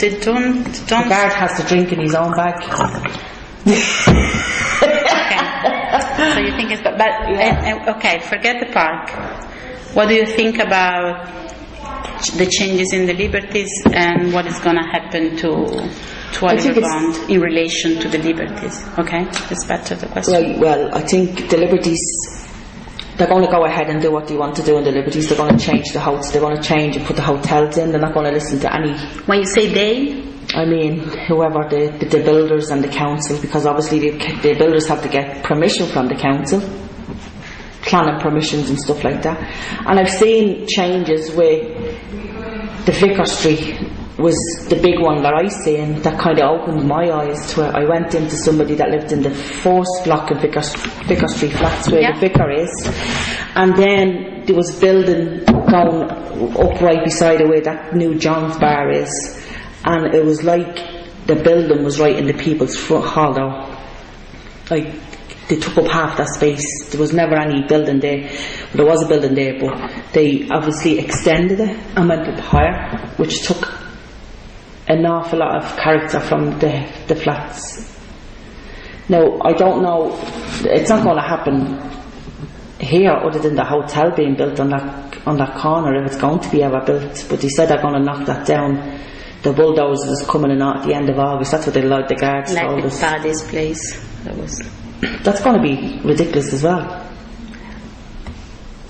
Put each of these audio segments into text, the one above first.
they don't. The guard has to drink in his own bag. Okay. So you think it's okay. Forget the park. What do you think about the changes in the liberties and what is going to happen to Oliver Bond in relation to the liberties? Okay, that's back to the question. Well, I think the liberties, they're going to go ahead and do what they want to do in the liberties. They're going to change the hotels. They're going to change and put the hotels in. They're not going to listen to any. When you say they, I mean whoever the builders and the council, because obviously the builders have to get permission from the council, planning permissions and stuff like that. And I've seen changes where the Vicar Street was the big one that I seen that kind of opened my eyes to it. I went into somebody that lived in the first block of Vicar Street flats where the vicar is, and then there was building going up right beside it where that new John's bar is, and it was like the building was right in the people's front hall though. Like they took up half that space. There was never any building there. There was a building there, but they obviously extended it and went up higher, which took an awful lot of character from the flats. Now, I don't know, it's not going to happen here other than the hotel being built on that corner, if it's going to be ever built, but they said they're going to knock that down. The bulldozers is coming in at the end of August. That's what they like, the guards like told the us. Paddy's place. That's going to be ridiculous as well.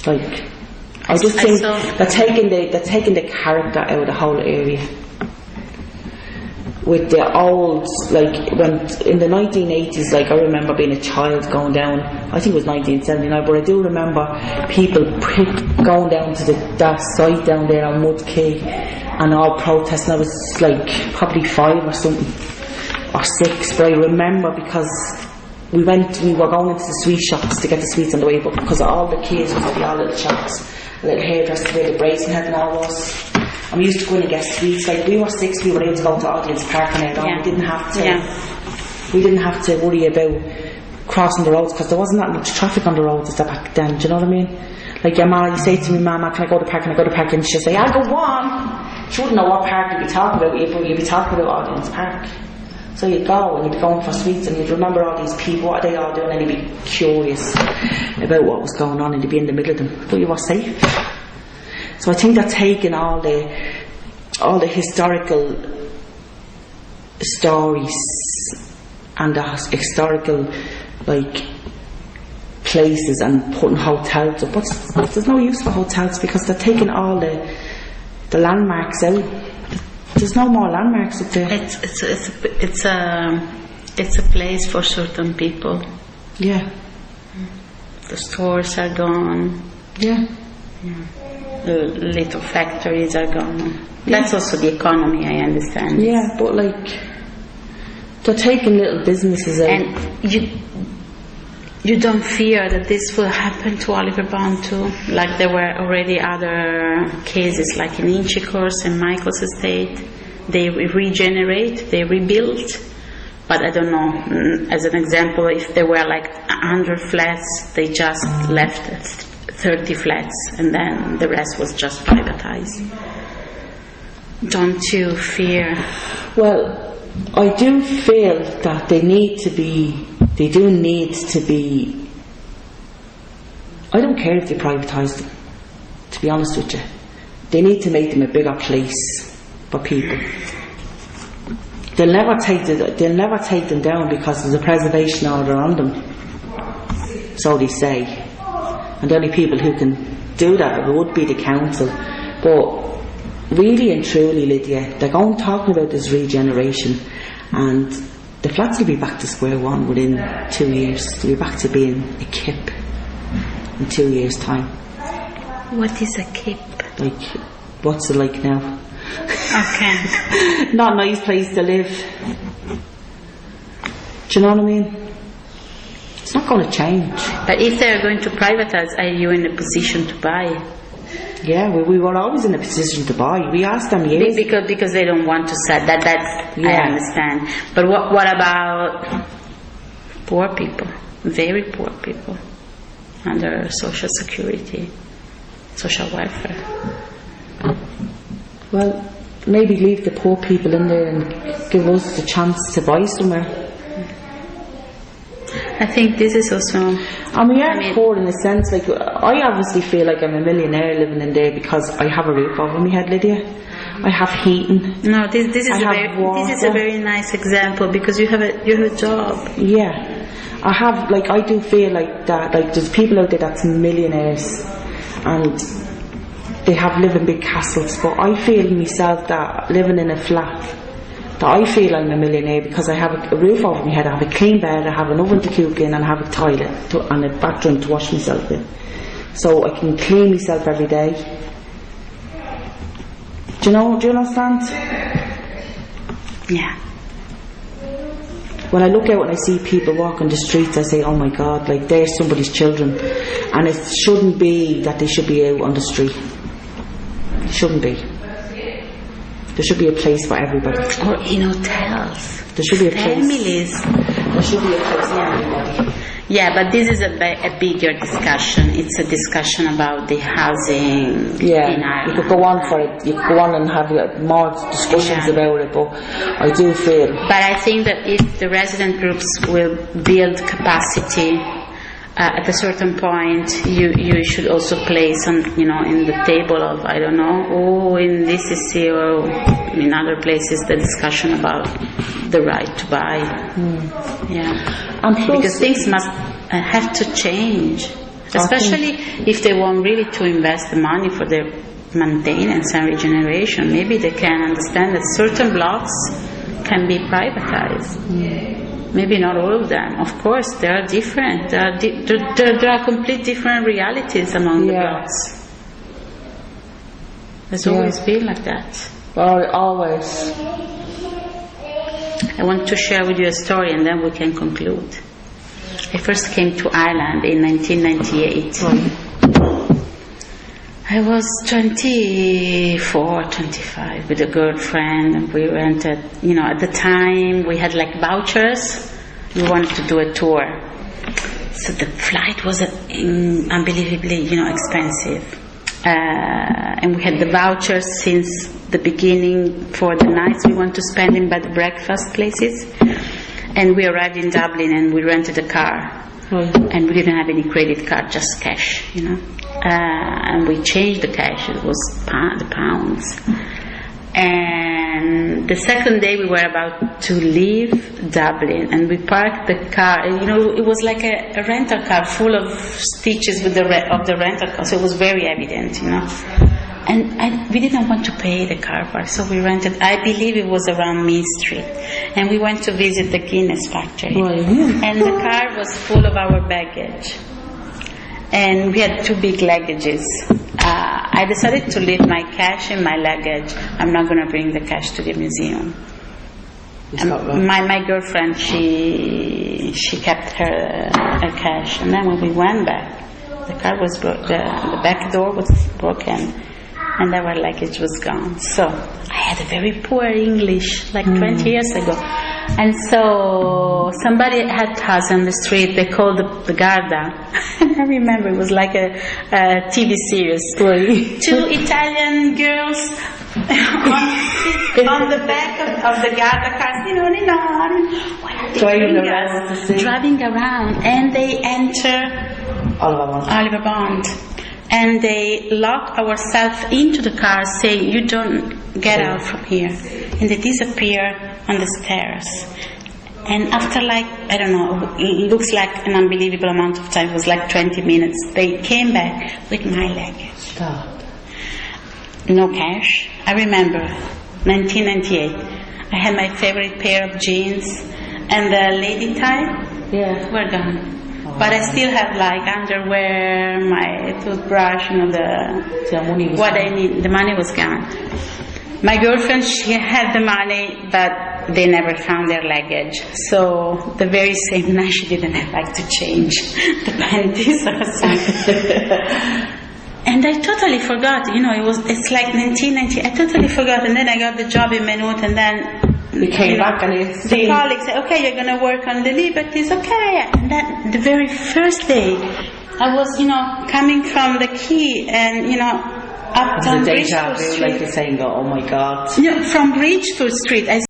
Like, I just think they're taking the character out of the whole area. With the old, like when in the 1980s, like I remember being a child going down, I think it was 1979, but I do remember people going down to that site down there on Mud Quay and all protesting. I was like probably 5 or something, or 6, but I remember because we were going into the sweet shops to get the sweets on the way, but because all the kids was at the all little shops, a little hairdresser where the Brazenhead and all was. And we used to go in and get sweets. Like we were 6, we were able to go to Audience Park and all. We didn't have to. We didn't have to worry about crossing the roads because there wasn't that much traffic on the roads back then. Do you know what I mean? Like your ma, you say to me, Mama, can I go to the park? Can I go to the park? And she'll say, I'll go on. She wouldn't know what park you'd be talking about. You'd be talking about Audience Park. So you'd go and you'd be going for sweets and you'd remember all these people, what are they all doing, and you'd be curious about what was going on and you'd be in the middle of them. But you were safe. So I think they're taking all the historical stories and the historical like places and putting hotels up. But there's no use for hotels because they're taking all the landmarks out. There's no more landmarks up there. It's a place for certain people. Yeah. The stores are gone. Yeah. The little factories are gone. That's also the economy, I understand. Yeah, but like they're taking little businesses out. And you don't fear that this will happen to Oliver Bond too? Like there were already other cases, like in Inchicore, St. Michael's Estate. They regenerate, they rebuild. But I don't know, as an example, if there were like 100 flats, they just left 30 flats and then the rest was just privatized. Don't you fear? Well, I do feel that they do need to be, I don't care if they privatise them, to be honest with you. They need to make them a bigger place for people. They'll never take them down because there's a preservation order on them, so they say. And the only people who can do that would be the council. But really and truly, Lydia, they're going talking about this regeneration, and the flats will be back to square one within 2 years. They'll be back to being a kip in 2 years' time. What is a kip? Like, what's it like now? Okay. Not a nice place to live. Do you know what I mean? It's not going to change. But if they're going to privatize, are you in a position to buy? Yeah, we were always in a position to buy. We asked them years. Because they don't want to sell. That's I understand. But what about poor people, very poor people, under social security, social welfare? Well, maybe leave the poor people in there and give us the chance to buy somewhere. I think this is also... And we are poor in a sense, like, I obviously feel like I'm a millionaire living in there because I have a roof over my head, Lydia. I have heating. No, this is a very nice example because you have a job. Yeah. I do feel like that, like there's people out there that's millionaires and they live in big castles, but I feel myself that living in a flat, that I feel I'm a millionaire because I have a roof over my head, I have a clean bed, I have an oven to cook in, and I have a toilet and a bathroom to wash myself in. So I can clean myself every day. Do you understand? Yeah. When I look out and I see people walking the streets, I say, oh my God, like they're somebody's children. And it shouldn't be that they should be out on the street. It shouldn't be. There should be a place for everybody. Or in hotels. There should be a place. Families. There should be a place for everybody. Yeah, but this is a bigger discussion. It's a discussion about the housing in Ireland. You could go on for it. You could go on and have more discussions about it, but I do feel... But I think that if the resident groups will build capacity at a certain point, you should also place on, in the table of, I don't know, in DCC or in other places, the discussion about the right to buy. Yeah. And because things must have to change, especially if they want really to invest the money for their maintenance and regeneration. Maybe they can understand that certain blocks can be privatized. Maybe not all of them. Of course, they are different. There are complete different realities among the blocks. It's always been like that. Well, always. I want to share with you a story and then we can conclude. I first came to Ireland in 1998. I was 24, 25 with a girlfriend, and we rented, at the time we had like vouchers. We wanted to do a tour. So the flight was unbelievably, expensive. And we had the vouchers since the beginning for the nights we want to spend in bed breakfast places. And we arrived in Dublin and we rented a car. And we didn't have any credit card, just cash, and we changed the cash. It was the pounds. And the second day we were about to leave Dublin, and we parked the car. It was like a rental car full of stitches of the rental car, so it was very evident, And we didn't want to pay the car park, so we rented. I believe it was around Meath Street, and we went to visit the Guinness factory. And the car was full of our baggage, and we had 2 big luggages. I decided to leave my cash in my luggage. I'm not going to bring the cash to the museum. My girlfriend, she kept her cash, and then when we went back, the car was the back door was broken. And our luggage was gone. So I had a very poor English, like 20 years ago. And so somebody had us on the street. They called the Garda. And I remember it was like a TV series. 2 Italian girls on the back of the Garda cars, driving around. And they enter Oliver Bond. And they lock ourselves into the car, saying, you don't get out from here. And they disappear on the stairs. And after I don't know, it looks like an unbelievable amount of time. It was like 20 minutes. They came back with my luggage. No cash. I remember, 1998. I had my favorite pair of jeans and the lady tie were gone. But I still have like underwear, my toothbrush, what I need. The money was gone. My girlfriend, she had the money, but they never found their luggage. So the very same night, she didn't have like to change the panties or something. And I totally forgot. It's like 1990. I totally forgot. And then I got the job in Maynooth, and then. We came back and the colleague said, okay, you're going to work on the Liberties, okay. And then the very first day, I was, coming from the quay, and, Uptown The deja Bridgefield vu, Street. like you're saying, oh my God. No, from Bridgefield Street. I